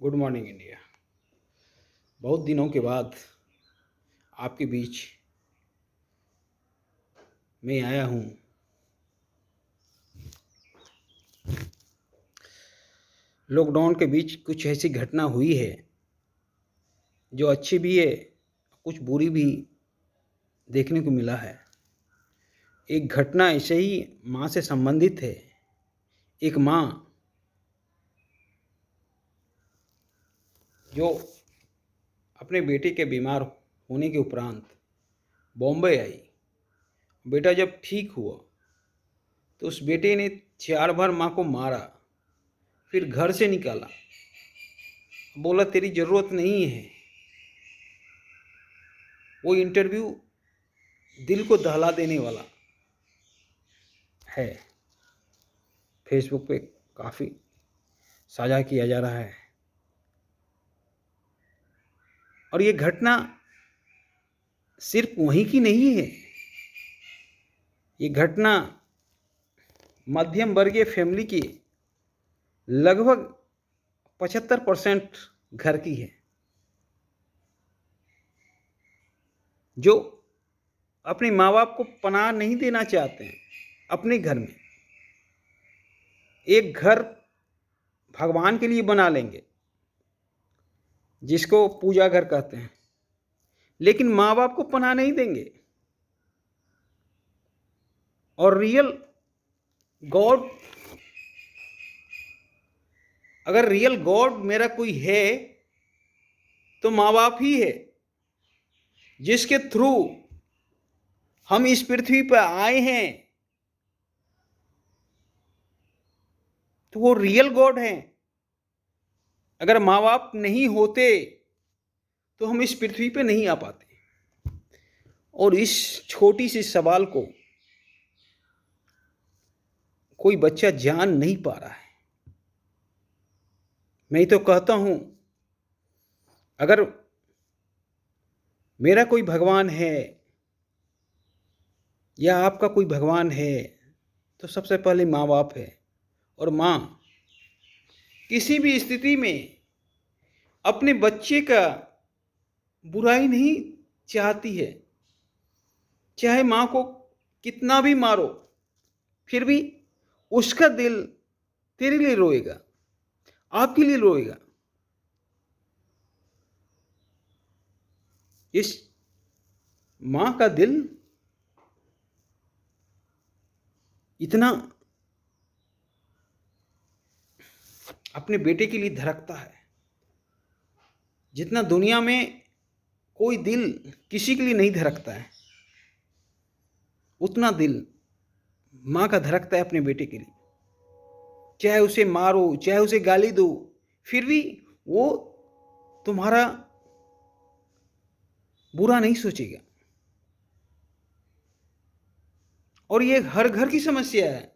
Good morning India. बहुत दिनों के बाद आपके बीच मैं आया हूँ। लॉकडाउन के बीच कुछ ऐसी घटना हुई है जो अच्छी भी है, कुछ बुरी भी देखने को मिला है। एक घटना ऐसे ही माँ से संबंधित है। एक माँ जो अपने बेटे के बीमार होने के उपरांत बॉम्बे आई। बेटा जब ठीक हुआ तो उस बेटे ने 4 बार माँ को मारा, फिर घर से निकाला, बोला तेरी ज़रूरत नहीं है। वो इंटरव्यू दिल को दहला देने वाला है। फेसबुक पे काफ़ी साझा किया जा रहा है। और ये घटना सिर्फ वहीं की नहीं है। ये घटना मध्यम वर्गीय फैमिली की लगभग 75% घर की है, जो अपने माँ बाप को पनाह नहीं देना चाहते हैं अपने घर में। एक घर भगवान के लिए बना लेंगे, जिसको पूजा घर कहते हैं, लेकिन माँ बाप को पनाह नहीं देंगे। और रियल गॉड, अगर रियल गॉड मेरा कोई है तो माँ बाप ही है, जिसके थ्रू हम इस पृथ्वी पर आए हैं। तो वो रियल गॉड है। अगर माँ बाप नहीं होते तो हम इस पृथ्वी पे नहीं आ पाते। और इस छोटी सी सवाल को कोई बच्चा जान नहीं पा रहा है। मैं तो कहता हूं, अगर मेरा कोई भगवान है या आपका कोई भगवान है तो सबसे पहले माँ बाप है। और माँ किसी भी स्थिति में अपने बच्चे का बुराई नहीं चाहती है। चाहे माँ को कितना भी मारो, फिर भी उसका दिल तेरे लिए रोएगा, आपके लिए रोएगा। इस माँ का दिल इतना अपने बेटे के लिए धड़कता है, जितना दुनिया में कोई दिल किसी के लिए नहीं धड़कता है, उतना दिल माँ का धड़कता है अपने बेटे के लिए। चाहे उसे मारो, चाहे उसे गाली दो, फिर भी वो तुम्हारा बुरा नहीं सोचेगा। और ये हर घर की समस्या है।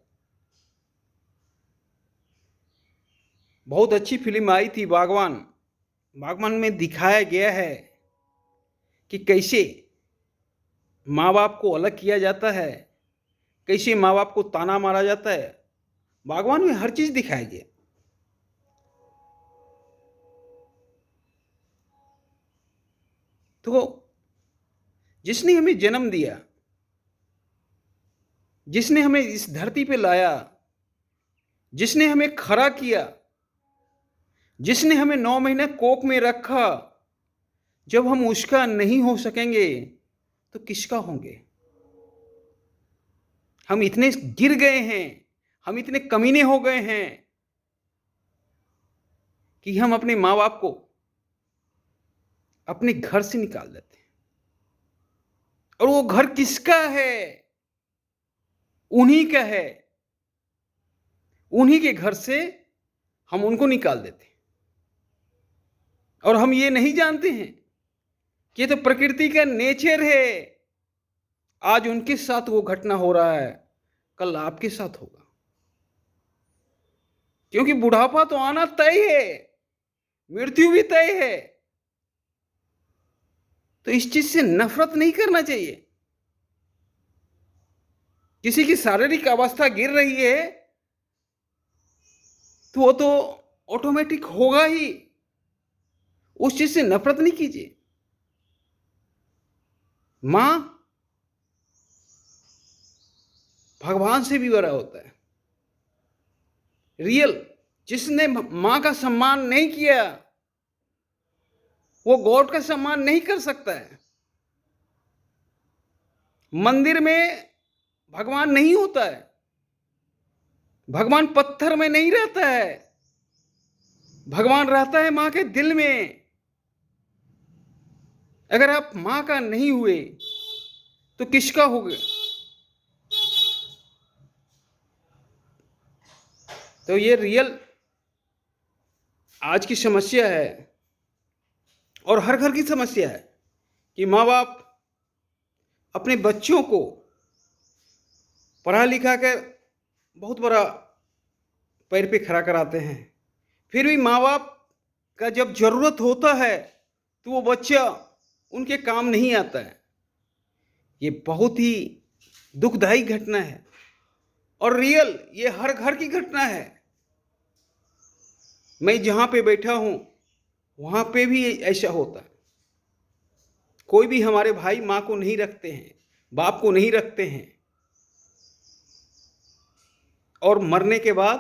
बहुत अच्छी फिल्म आई थी बागवान। बागवान में दिखाया गया है कि कैसे माँ बाप को अलग किया जाता है, कैसे माँ बाप को ताना मारा जाता है। बागवान में हर चीज दिखाया गया। तो जिसने हमें जन्म दिया, जिसने हमें इस धरती पे लाया, जिसने हमें खड़ा किया, जिसने हमें 9 महीने कोख में रखा, जब हम उसका नहीं हो सकेंगे तो किसका होंगे। हम इतने गिर गए हैं, हम इतने कमीने हो गए हैं कि हम अपने माँ बाप को अपने घर से निकाल देते हैं। और वो घर किसका है? उन्हीं का है। उन्हीं के घर से हम उनको निकाल देते हैं। और हम ये नहीं जानते हैं कि ये तो प्रकृति का नेचर है। आज उनके साथ वो घटना हो रहा है, कल आपके साथ होगा। क्योंकि बुढ़ापा तो आना तय है, मृत्यु भी तय है। तो इस चीज से नफरत नहीं करना चाहिए। किसी की शारीरिक अवस्था गिर रही है तो वो तो ऑटोमेटिक होगा ही। उस चीज से नफरत नहीं कीजिए। मां भगवान से भी बड़ा होता है। रियल जिसने मां का सम्मान नहीं किया वो गॉड का सम्मान नहीं कर सकता है। मंदिर में भगवान नहीं होता है, भगवान पत्थर में नहीं रहता है, भगवान रहता है मां के दिल में। अगर आप मां का नहीं हुए तो किसका होगे? तो ये रियल आज की समस्या है और हर घर की समस्या है कि माँ बाप अपने बच्चों को पढ़ा लिखा कर बहुत बड़ा पैर पे खड़ा कराते हैं, फिर भी माँ बाप का जब जरूरत होता है तो वो बच्चा उनके काम नहीं आता है। ये बहुत ही दुखदायी घटना है और रियल ये हर घर की घटना है। मैं जहाँ पे बैठा हूँ वहाँ पे भी ऐसा होता है। कोई भी हमारे भाई माँ को नहीं रखते हैं, बाप को नहीं रखते हैं और मरने के बाद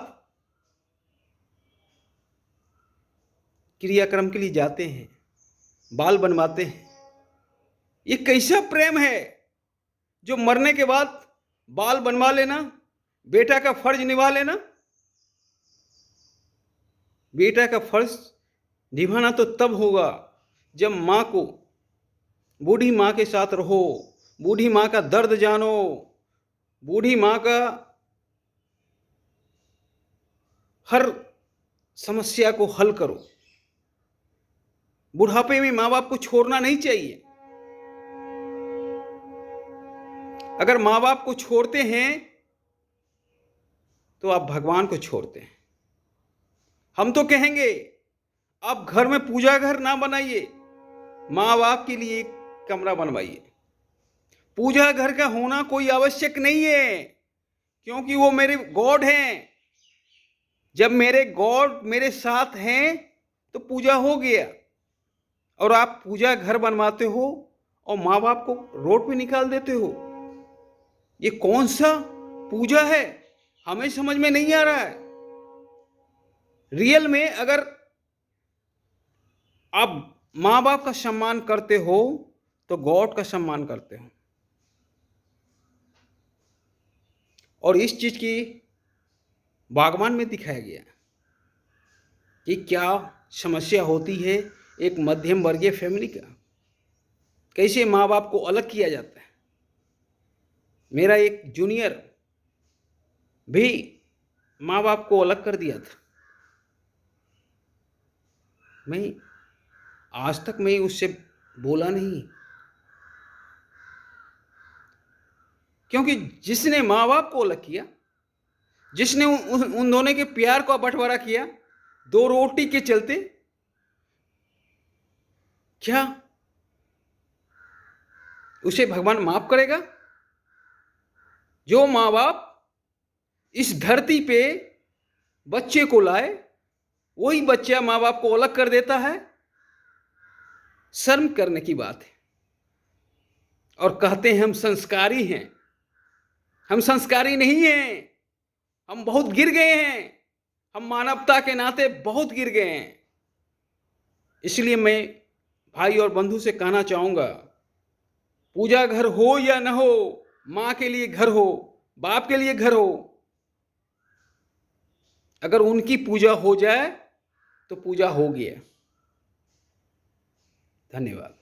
क्रियाक्रम के लिए जाते हैं, बाल बनवाते हैं। ये कैसा प्रेम है जो मरने के बाद बाल बनवा लेना, बेटा का फर्ज निभा लेना। बेटा का फर्ज निभाना तो तब होगा जब माँ को, बूढ़ी माँ के साथ रहो, बूढ़ी माँ का दर्द जानो, बूढ़ी माँ का हर समस्या को हल करो। बुढ़ापे में माँ बाप को छोड़ना नहीं चाहिए। अगर माँ बाप को छोड़ते हैं तो आप भगवान को छोड़ते हैं। हम तो कहेंगे आप घर में पूजा घर ना बनाइए, माँ बाप के लिए एक कमरा बनवाइए। पूजा घर का होना कोई आवश्यक नहीं है क्योंकि वो मेरे गॉड हैं। जब मेरे गॉड मेरे साथ हैं तो पूजा हो गया। और आप पूजा घर बनवाते हो और माँ बाप को रोड पे निकाल देते हो। ये कौन सा पूजा है? हमें समझ में नहीं आ रहा है। रियल में अगर आप माँ बाप का सम्मान करते हो तो गॉड का सम्मान करते हो। और इस चीज की बागवान में दिखाया गया कि क्या समस्या होती है एक मध्यम वर्गीय फैमिली का, कैसे माँ बाप को अलग किया जाता है। मेरा एक जूनियर भी माँ बाप को अलग कर दिया था। मैं आज तक मैं उससे बोला नहीं क्योंकि जिसने माँ बाप को अलग किया, जिसने उन दोनों के प्यार का बंटवारा किया दो रोटी के चलते, क्या उसे भगवान माफ करेगा? जो माँ बाप इस धरती पे बच्चे को लाए वही बच्चा माँ बाप को अलग कर देता है। शर्म करने की बात है। और कहते हैं हम संस्कारी हैं। हम संस्कारी नहीं हैं, हम बहुत गिर गए हैं। हम मानवता के नाते बहुत गिर गए हैं। इसलिए मैं भाई और बंधु से कहना चाहूंगा, पूजा घर हो या न हो, माँ के लिए घर हो, बाप के लिए घर हो, अगर उनकी पूजा हो जाए तो पूजा हो गया। धन्यवाद।